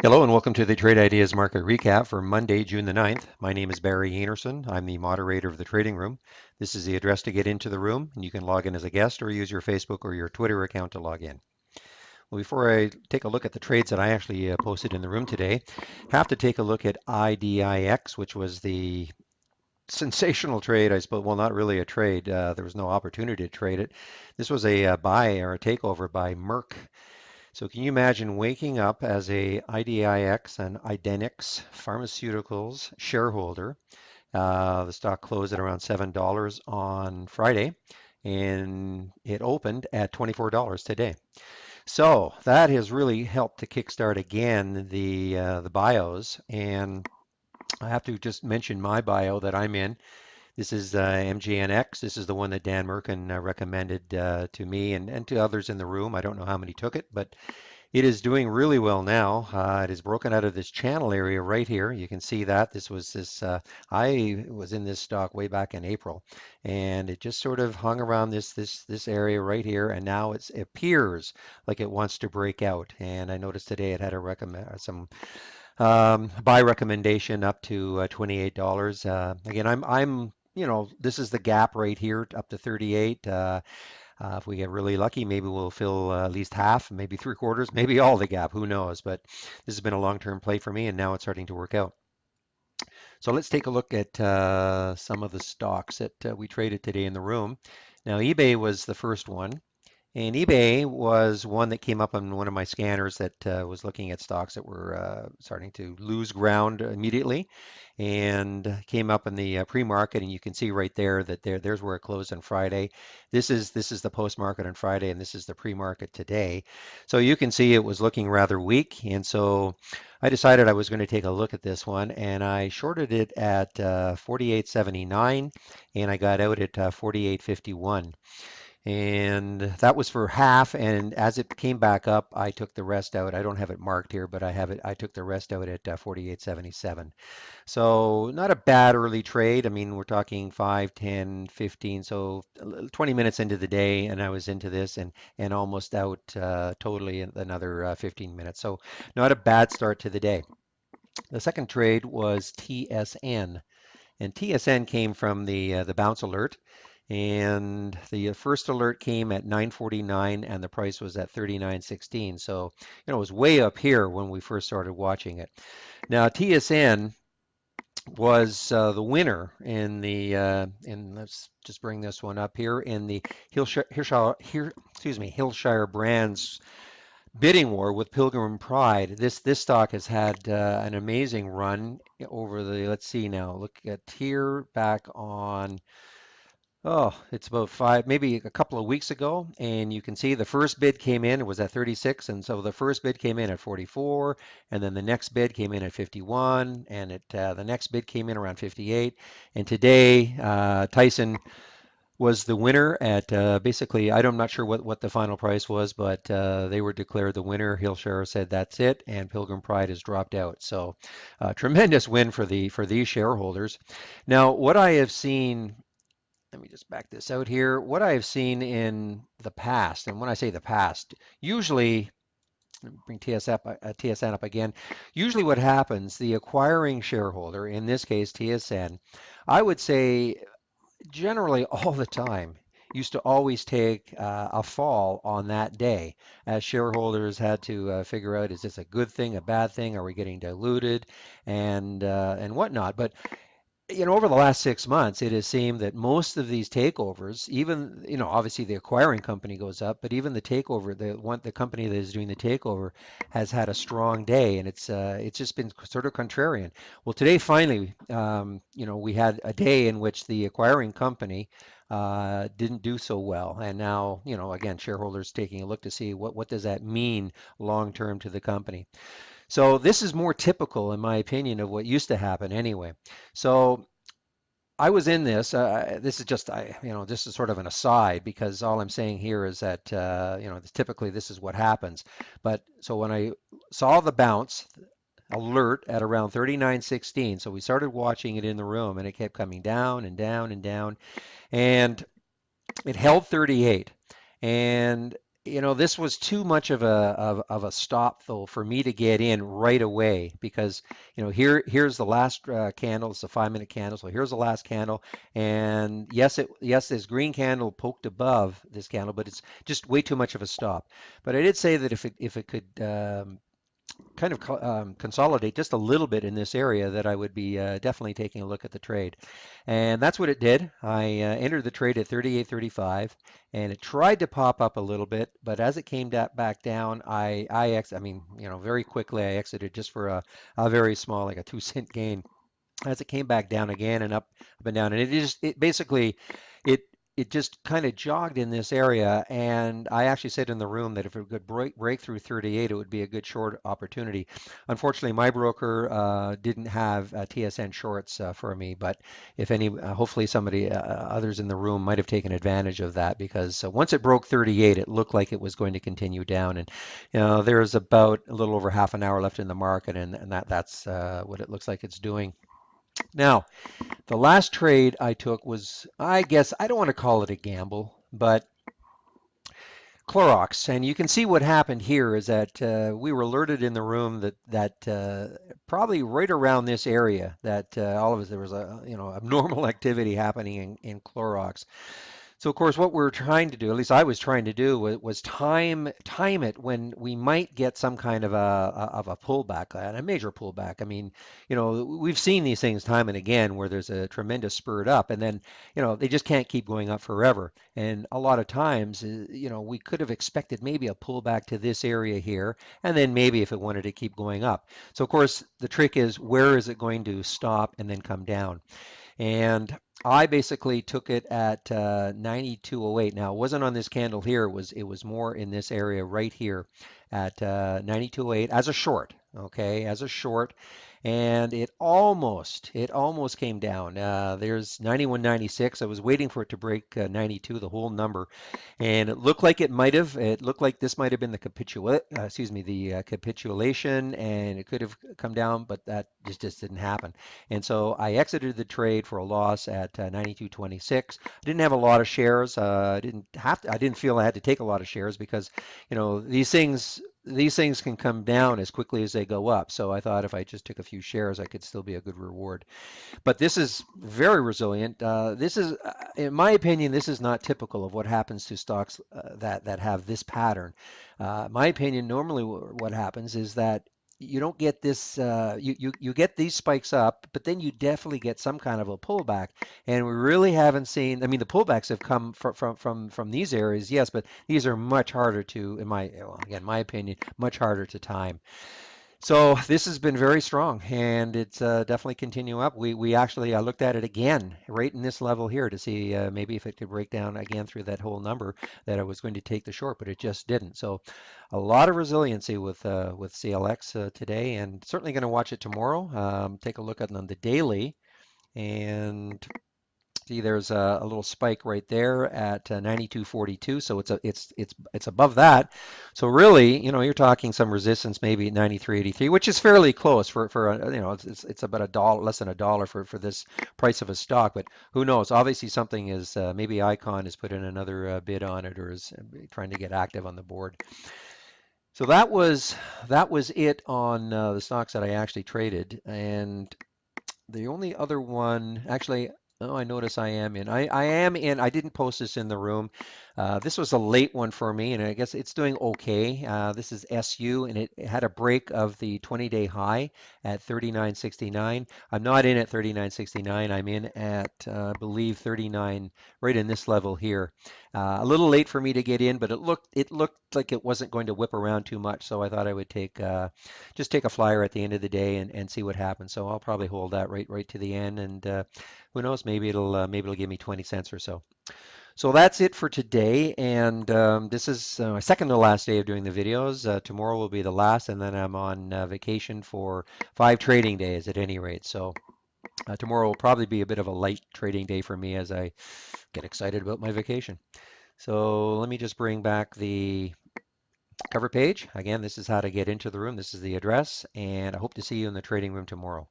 Hello and welcome to the Trade Ideas Market Recap for Monday, June the 9th. My name is Barry Anderson. I'm the moderator of the trading room. This is the address to get into the room, and you can log in as a guest or use your Facebook or your Twitter account to log in. Well, before I take a look at the trades that I actually posted in the room today, have to take a look at IDEX, which was the sensational trade, I suppose. Well, not really a trade. There was no opportunity to trade it. This was a buy or a takeover by Merck. So can you imagine waking up as a IDEX and IDEX Pharmaceuticals shareholder? The stock closed at around $7 on Friday, and it opened at $24 today. So that has really helped to kickstart again the bios. And I have to just mention my bio that I'm in. This is MGNX. This is the one that Dan Merkin recommended to me and to others in the room. I don't know how many took it, but it is doing really well now. It is broken out of this channel area right here. You can see that I was in this stock way back in April, and it just sort of hung around this area right here, and now it appears like it wants to break out. And I noticed today it had a recommend some buy recommendation up to $28. Again, this is the gap right here up to 38. If we get really lucky, maybe we'll fill at least half, maybe three quarters, maybe all the gap. Who knows? But this has been a long-term play for me, and now it's starting to work out. So let's take a look at some of the stocks that we traded today in the room. Now, eBay was the first one. And eBay was one that came up on one of my scanners that was looking at stocks that were starting to lose ground immediately, and came up in the pre-market. And you can see right there that there's where it closed on Friday. This is the post-market on Friday, and this is the pre-market today. So you can see it was looking rather weak, and so I decided I was going to take a look at this one, and I shorted it at 48.79, and I got out at 48.51. And that was for half. And as it came back up, I took the rest out. I don't have it marked here, but I have it. I took the rest out at 48.77. So not a bad early trade. I mean, we're talking 5, 10, 15. So 20 minutes into the day, and I was into this and almost out totally in another 15 minutes. So not a bad start to the day. The second trade was TSN. And TSN came from the bounce alert. And the first alert came at 9:49 and the price was at 39.16. So, it was way up here when we first started watching it. Now, TSN was the winner in let's just bring this one up here in the Hillshire Brands bidding war with Pilgrim Pride. This stock has had an amazing run over let's see now, look at here back on, oh, it's about maybe a couple of weeks ago, and you can see the first bid came in, it was at 36, and so the first bid came in at 44, and then the next bid came in at 51, and the next bid came in around 58, and today Tyson was the winner at basically, I'm not sure what the final price was, but they were declared the winner. Hillshire said that's it, and Pilgrim Pride has dropped out. So tremendous win for these shareholders. Now, what I have seen, let me just back this out here. What I have seen in the past, and when I say the past, usually, let me bring TSN up again. Usually what happens, the acquiring shareholder, in this case TSN, I would say generally all the time used to always take a fall on that day, as shareholders had to figure out, is this a good thing, a bad thing, are we getting diluted, and whatnot. But over the last 6 months, it has seemed that most of these takeovers, even, obviously the acquiring company goes up, but even the takeover, the company that is doing the takeover has had a strong day, and it's just been sort of contrarian. Well, today finally, we had a day in which the acquiring company didn't do so well, and now, again, shareholders taking a look to see what does that mean long term to the company. So this is more typical, in my opinion, of what used to happen anyway. So I was in this. This is just, this is sort of an aside, because all I'm saying here is that, typically this is what happens. But so when I saw the bounce alert at around 39.16, so we started watching it in the room, and it kept coming down and down and down, and it held 38. And This was too much of a stop though for me to get in right away because here's the last candle. It's a 5 minute candle, so here's the last candle, and yes, this green candle poked above this candle, but it's just way too much of a stop. But I did say that if it could kind of consolidate just a little bit in this area, that I would be definitely taking a look at the trade. And that's what it did. I entered the trade at 38.35, and it tried to pop up a little bit, but as it came back down, I mean, very quickly I exited just for a very small, like a 2 cent gain as it came back down again and up and down. And it basically, it it just kind of jogged in this area. And I actually said in the room that if it could break through 38, it would be a good short opportunity. Unfortunately, my broker didn't have TSN shorts for me, but if any, hopefully somebody others in the room might have taken advantage of that, because once it broke 38, it looked like it was going to continue down. And there's about a little over half an hour left in the market, and that's what it looks like it's doing. Now, the last trade I took was, I guess, I don't want to call it a gamble, but Clorox. And you can see what happened here is that we were alerted in the room that probably right around this area that all of us there was a abnormal activity happening in Clorox. So of course, what we're trying to do, at least I was trying to do, was time it when we might get some kind of a pullback, and a major pullback. I mean, we've seen these things time and again where there's a tremendous spurt up, and then they just can't keep going up forever. And a lot of times, we could have expected maybe a pullback to this area here, and then maybe if it wanted to keep going up. So of course, the trick is where is it going to stop and then come down? And I basically took it at 92.08. Now, it wasn't on this candle here. It was more in this area right here at 92.08 as a short. Okay, as a short, and it almost came down. There's 91.96. I was waiting for it to break 92, the whole number, and it looked like it might have. It looked like this might have been the capitulation, and it could have come down, but that just didn't happen. And so I exited the trade for a loss at 92.26. I didn't have a lot of shares. I didn't have to. I didn't feel I had to take a lot of shares because, these things can come down as quickly as they go up. So I thought if I just took a few shares, I could still be a good reward. But this is very resilient. In my opinion, this is not typical of what happens to stocks that have this pattern. My opinion, normally what happens is that you don't get this. You get these spikes up, but then you definitely get some kind of a pullback. And we really haven't seen. I mean, the pullbacks have come from these areas, yes, but these are much harder to, again, my opinion, much harder to time. So this has been very strong, and it's definitely continue up. We actually I looked at it again right in this level here to see maybe if it could break down again through that whole number that I was going to take the short, but it just didn't. So a lot of resiliency with CLX today, and certainly going to watch it tomorrow. Take a look at it on the daily, and see, there's a little spike right there at 92.42, so it's above that. So really, you're talking some resistance maybe at 93.83, which is fairly close for it's about a dollar, less than a dollar for this price of a stock. But who knows? Obviously, something is maybe Icon has put in another bid on it or is trying to get active on the board. So that was it on the stocks that I actually traded, and the only other one, actually, oh, I notice I am in. I am in. I didn't post this in the room. This was a late one for me, and I guess it's doing okay. This is SU, and it had a break of the 20-day high at 39.69. I'm not in at 39.69. I'm in at, I believe, 39, right in this level here. A little late for me to get in, but it looked like it wasn't going to whip around too much, so I thought I would just take a flyer at the end of the day and see what happens. So I'll probably hold that right to the end, and who knows, maybe it'll give me 20 cents or so. So that's it for today, and this is my second to last day of doing the videos. Tomorrow will be the last, and then I'm on vacation for 5 trading days at any rate. So tomorrow will probably be a bit of a light trading day for me as I get excited about my vacation. So let me just bring back the cover page. Again, this is how to get into the room. This is the address, and I hope to see you in the trading room tomorrow.